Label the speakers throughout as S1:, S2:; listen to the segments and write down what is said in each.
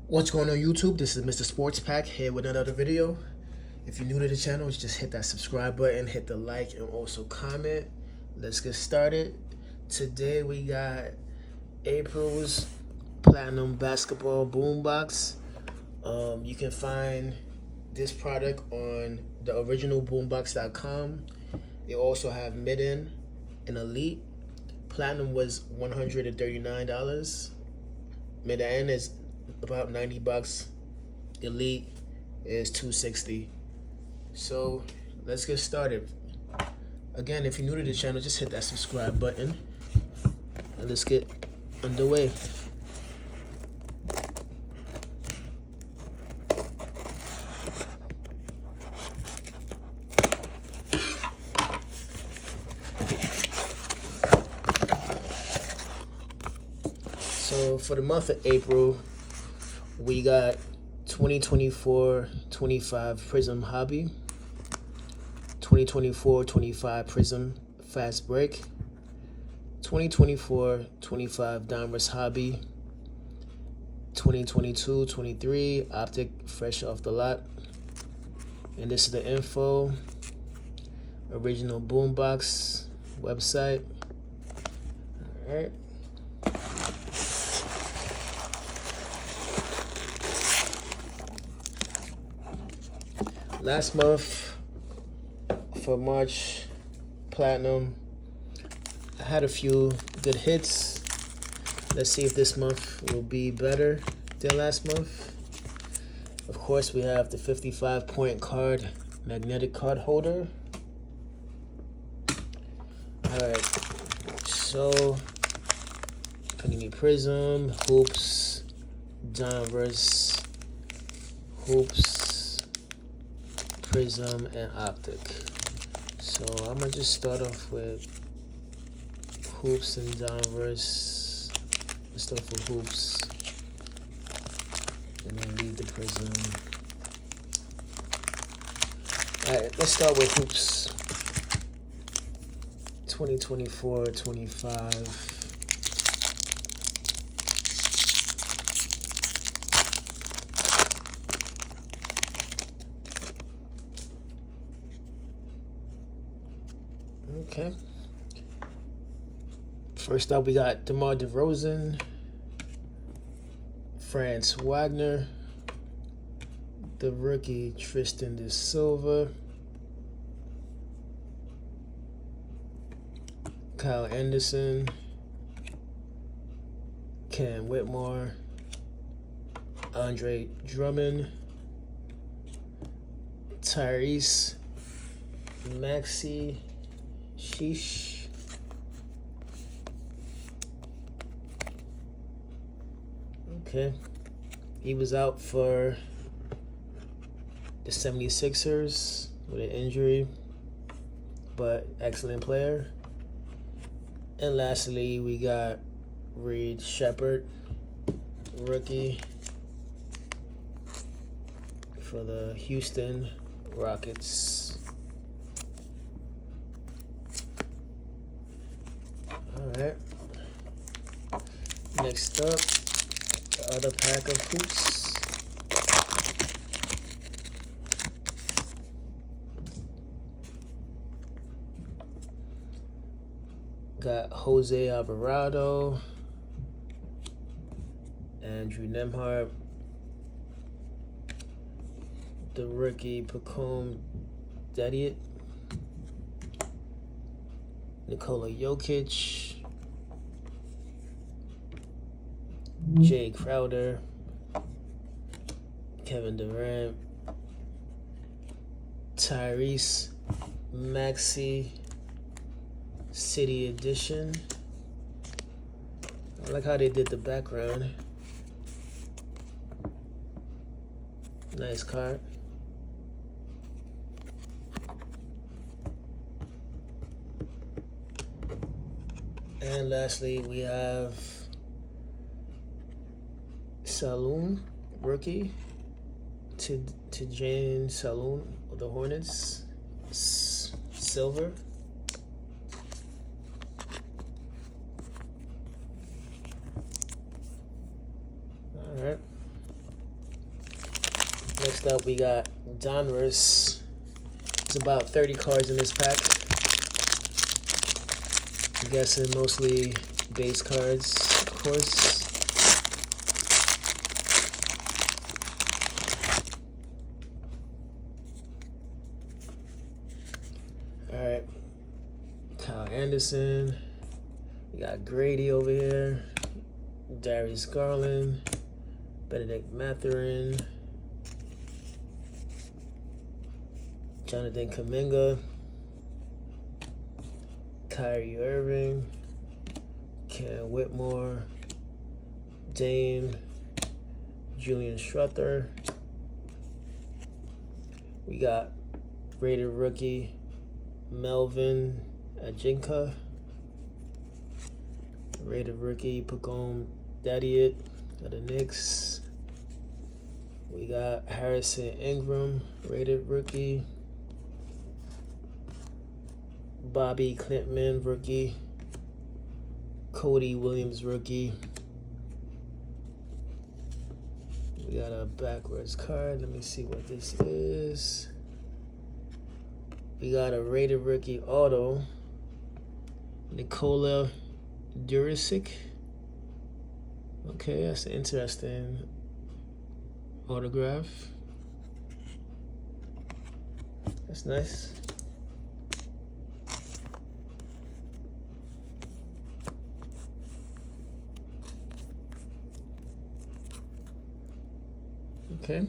S1: What's going on YouTube? This is Mr. Sports Pack here with another video. If you're new to the channel, just hit that subscribe button, hit the like, and also comment. Let's get started. Today we got April's Platinum Basketball Boombox. You can find this product on the original boombox.com. They also have Mid-End and Elite. Platinum was $139. Mid-End is about $90. Elite is $260. So let's get started. Again, if you're new to the channel, just hit that subscribe button and let's get underway. So for the month of April, we got 2024-25 Prism Hobby, 2024-25 Prism Fast Break, 2024-25 Donruss Hobby, 2022-23 Optic Fresh Off the Lot. And this is the info. Original Boombox website. All right. Last month, for March Platinum, I had a few good hits. Let's see if this month will be better than last month. Of course, we have the 55-point card, magnetic card holder. Alright, so Panini Prism, Hoops, Donruss, Hoops, Prism, and Optic. So I'm gonna just start off with Hoops and Donruss. Let's start with Hoops and then leave the Prism. Alright, let's start with Hoops. 2024-25. Okay. First up, we got DeMar DeRozan, Franz Wagner, the rookie Tristan De Silva, Kyle Anderson, Cam Whitmore, Andre Drummond, Tyrese Maxey, Sheesh. Okay. He was out for the 76ers with an injury, but excellent player. And lastly, we got Reed Shepherd, rookie for the Houston Rockets. Alright. Next up, the other pack of hoops. Got Jose Alvarado, Andrew Nemhart, the rookie Pacome Dediet, Nikola Jokic, Jay Crowder, Kevin Durant, Tyrese Maxey, City Edition. I like how they did the background. Nice card. And lastly, we have Saloon, rookie, to Jane Saloon of the Hornets, silver. All right. Next up, we got Donruss. It's about 30 cards in this pack. I'm guessing mostly base cards, of course. Alright. Kyle Anderson. We got Grady over here. Darius Garland. Benedict Mathurin. Jonathan Kuminga. Kyrie Irving. Ken Whitmore. Dame. Julian Struther. We got rated rookie Melvin Ajinka. Rated rookie Pacome Dadiet of the Knicks. We got Harrison Ingram, rated rookie. Bobby Clintman, rookie. Cody Williams, rookie. We got a backwards card. Let me see what this is. We got a rated rookie auto. Nikola Durisic. Okay, that's an interesting autograph. That's nice. Okay.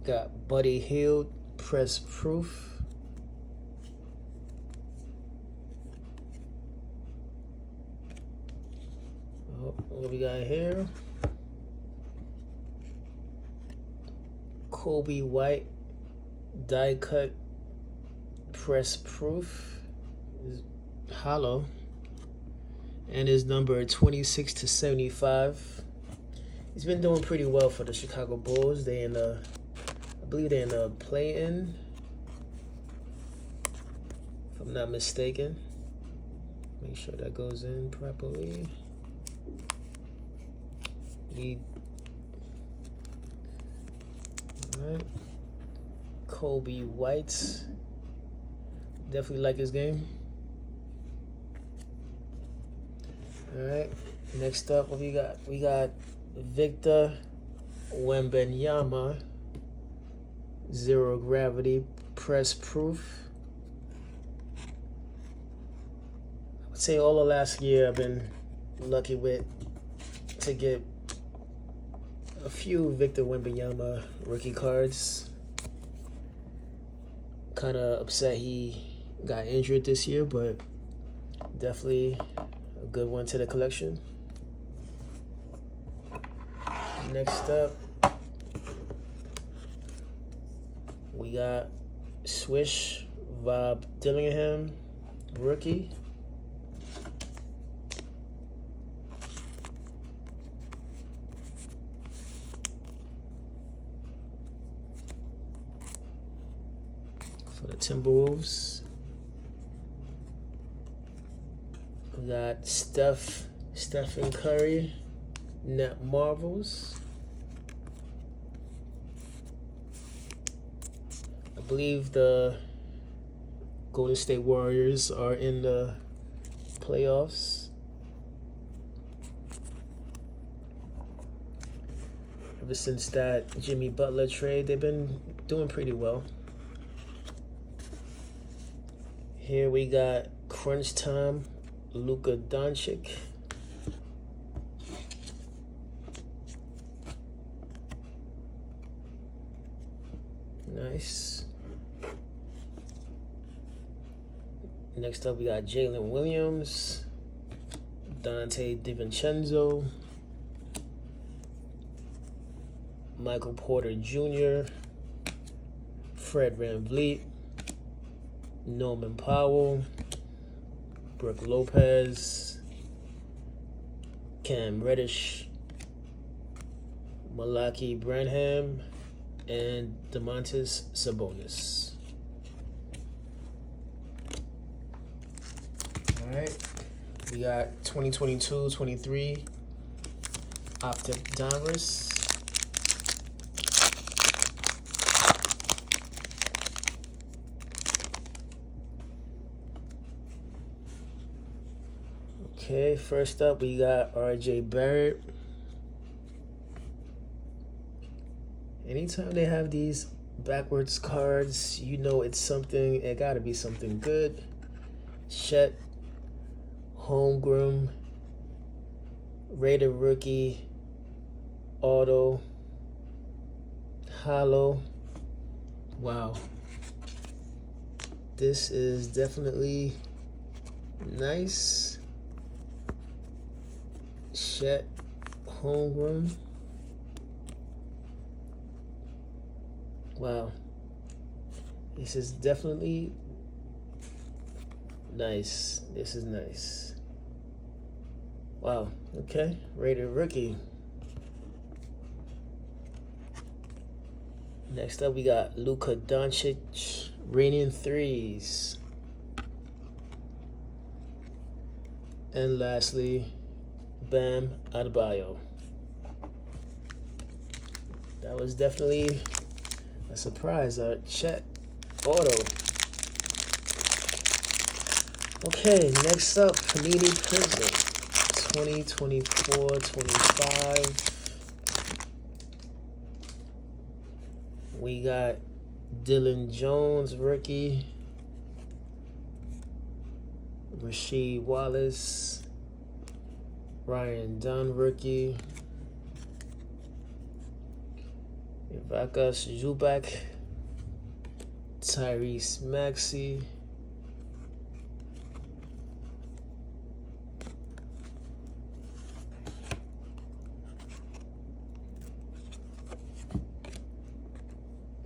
S1: Got Buddy Hield, press proof. What we got here? Kobe White, die cut, press proof, hollow, and his number 26/75. He's been doing pretty well for the Chicago Bulls. They in the, I believe they're in the play-in, if I'm not mistaken. Make sure that goes in properly. Alright. Kobe White. Definitely like his game. Alright. Next up, what we got? We got Victor Wembanyama. Zero gravity press proof. I would say all of last year I've been lucky to get a few Victor Wembanyama rookie cards. Kind of upset he got injured this year, but definitely a good one to the collection. Next up, we got Swish Bob Dillingham, rookie. For the Timberwolves. We got Stephen Curry, Net Marvels. I believe the Golden State Warriors are in the playoffs. Ever since that Jimmy Butler trade, they've been doing pretty well. Here we got Crunch Time, Luka Doncic. Nice. Next up, we got Jalen Williams, Dante DiVincenzo, Michael Porter Jr., Fred VanVleet, Norman Powell, Brooke Lopez, Cam Reddish, Malaki Branham, and Domantas Sabonis. All right, we got 2022-23 Optic Donruss. Okay, first up we got RJ Barrett. Anytime they have these backwards cards, you know it's something, it gotta be something good. Chet Holmgren, rated rookie, auto, hollow. Wow. This is definitely nice. Chet Holmgren. Wow. This is definitely nice. This is nice. Wow. Okay. Rated rookie. Next up, we got Luka Doncic, raining threes. And lastly, Bam Adebayo. That was definitely a surprise. Chet auto. Okay, next up, Panini Prism 2024-25. We got Dylan Jones, rookie. Rasheed Wallace. Ryan Dunn, rookie. Ivica Zubac. Tyrese Maxey.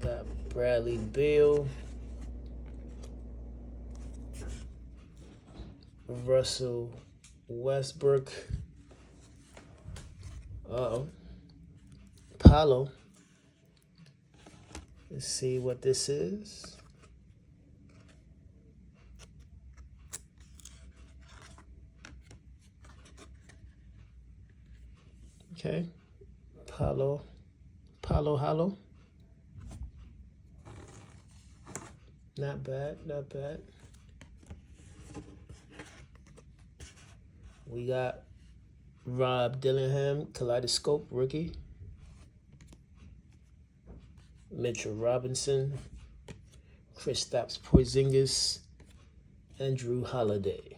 S1: Got Bradley Beal. Russell Westbrook. Paulo. Let's see what this is. Okay. Paulo Hollow. Not bad, not bad. We got Rob Dillingham, Kaleidoscope, rookie. Mitchell Robinson, Kristaps Porzingis, and Drew Holiday.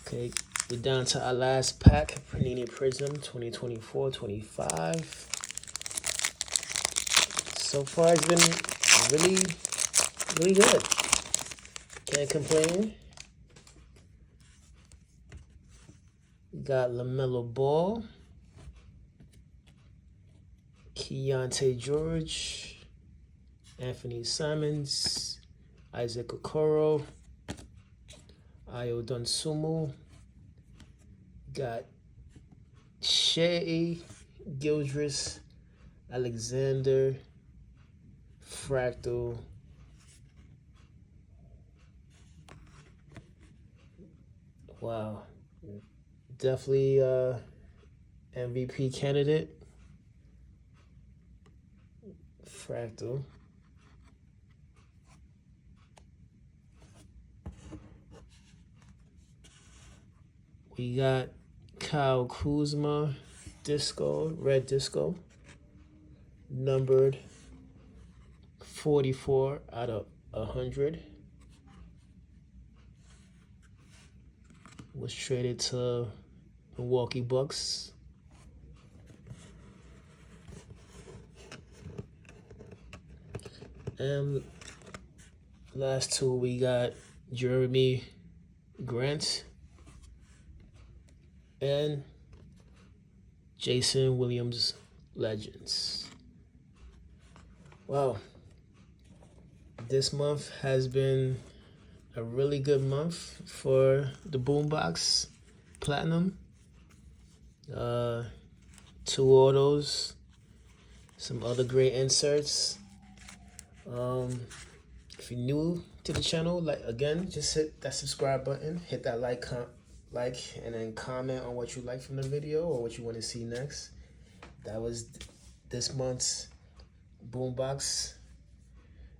S1: Okay, we're down to our last pack, Panini Prism 2024-25. So far, it's been really, really good. Can't complain. We got LaMelo Ball, Keontae George, Anthony Simons, Isaac Okoro, Ayo Dosunmu. Got Shea Gildress, Alexander, Fractal, wow, definitely MVP candidate. Fractal. We got Kyle Kuzma, Disco, Red Disco, numbered 44 out of 100. Was traded to Milwaukee Bucks. And last two, we got Jeremy Grant and Jason Williams Legends. Wow. This month has been a really good month for the Boombox Platinum. 2 autos, some other great inserts. If you're new to the channel, again, just hit that subscribe button, hit that like like, and then comment on what you like from the video or what you want to see next. That was this month's Boombox.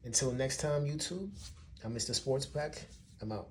S1: Until next time, YouTube, I'm Mr. Sports Pack. I'm out.